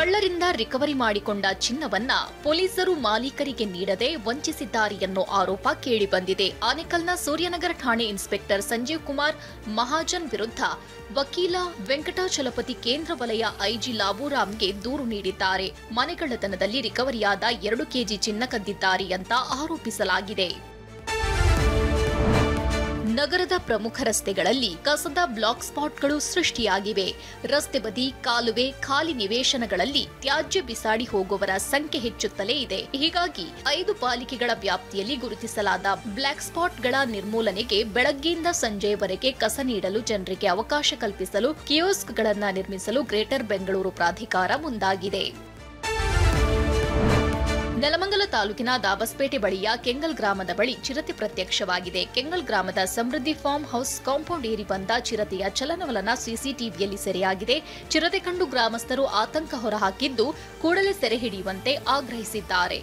ಕಳ್ಳರಿಂದ recovery ಮಾಡಿಕೊಂಡ ಚಿನ್ನವನ್ನ ಪೊಲೀಸರು ಮಾಲೀಕರಿಗೆ ನೀಡದೆ ವಂಚಿಸಿದ್ದಾರೆ ಎನ್ನೋ ಆರೋಪ ಕೇಳಿಬಂದಿದೆ. ಆನೇಕಲ್ನ ಸೂರ್ಯನಗರ ಠಾಣೆ ಇನ್ಸ್ಪೆಕ್ಟರ್ ಸಂಜೀವ್ ಕುಮಾರ್ ಮಹಾಜನ್ ವಿರುದ್ಧ ವಕೀಲ ವೆಂಕಟಾಚಲಪತಿ ಕೇಂದ್ರ ವಲಯ ಐಜಿ ಲಾಬುರಾಮ್ಗೆ ದೂರು ನೀಡಿದ್ದಾರೆ. ಮನೆಗಳ್ಳತನದಲ್ಲಿ ರಿಕವರಿಯಾದ 2 ಕೆಜಿ ಚಿನ್ನ ಕದ್ದಿದ್ದಾರೆ ಅಂತ ಆರೋಪಿಸಲಾಗಿದೆ. ನಗರದ ಪ್ರಮುಖ ರಸ್ತೆಗಳಲ್ಲಿ ಕಸದ ಬ್ಲಾಕ್ ಸ್ಪಾಟ್ಗಳು ಸೃಷ್ಟಿಯಾಗಿವೆ. ರಸ್ತೆ ಬದಿ, ಕಾಲುವೆ, ಖಾಲಿ ನಿವೇಶನಗಳಲ್ಲಿ ತ್ಯಾಜ್ಯ ಬಿಸಾಡಿ ಹೋಗುವವರ ಸಂಖ್ಯೆ ಹೆಚ್ಚುತ್ತಲೇ ಇದೆ. ಹೀಗಾಗಿ 5 ಪಾಲಿಕೆಗಳ ವ್ಯಾಪ್ತಿಯಲ್ಲಿ ಗುರುತಿಸಲಾದ ಬ್ಲಾಕ್ ಸ್ಪಾಟ್ಗಳ ನಿರ್ಮೂಲನೆಗೆ ಬೆಳಗ್ಗೆಯಿಂದ ಸಂಜೆಯವರೆಗೆ ಕಸ ನೀಡಲು ಜನರಿಗೆ ಅವಕಾಶ ಕಲ್ಪಿಸಲು ಕಿಯೋಸ್ಕ್ಗಳನ್ನು ನಿರ್ಮಿಸಲು ಗ್ರೇಟರ್ ಬೆಂಗಳೂರು ಪ್ರಾಧಿಕಾರ ಮುಂದಾಗಿದೆ. ನೆಲಮಂಗಲ ತಾಲೂಕಿನ ದಾಬಸ್ಪೇಟೆ ಬಳಿಯ ಕೆಂಗಲ್ ಗ್ರಾಮದ ಬಳಿ ಚಿರತೆ ಪ್ರತ್ಯಕ್ಷವಾಗಿದೆ. ಕೆಂಗಲ್ ಗ್ರಾಮದ ಸಮೃದ್ಧಿ ಫಾರ್ಮ್ ಹೌಸ್ ಕಾಂಪೌಂಡ್ ಏರಿ ಬಂದ ಚಿರತೆಯ ಚಲನವಲನ ಸಿಸಿಟಿವಿಯಲ್ಲಿ ಸೆರೆಯಾಗಿದೆ. ಚಿರತೆ ಕಂಡು ಗ್ರಾಮಸ್ಥರು ಆತಂಕ ಹೊರಹಾಕಿದ್ದು ಕೂಡಲೇ ಸೆರೆ ಹಿಡಿಯುವಂತೆ ಆಗ್ರಹಿಸಿದ್ದಾರೆ.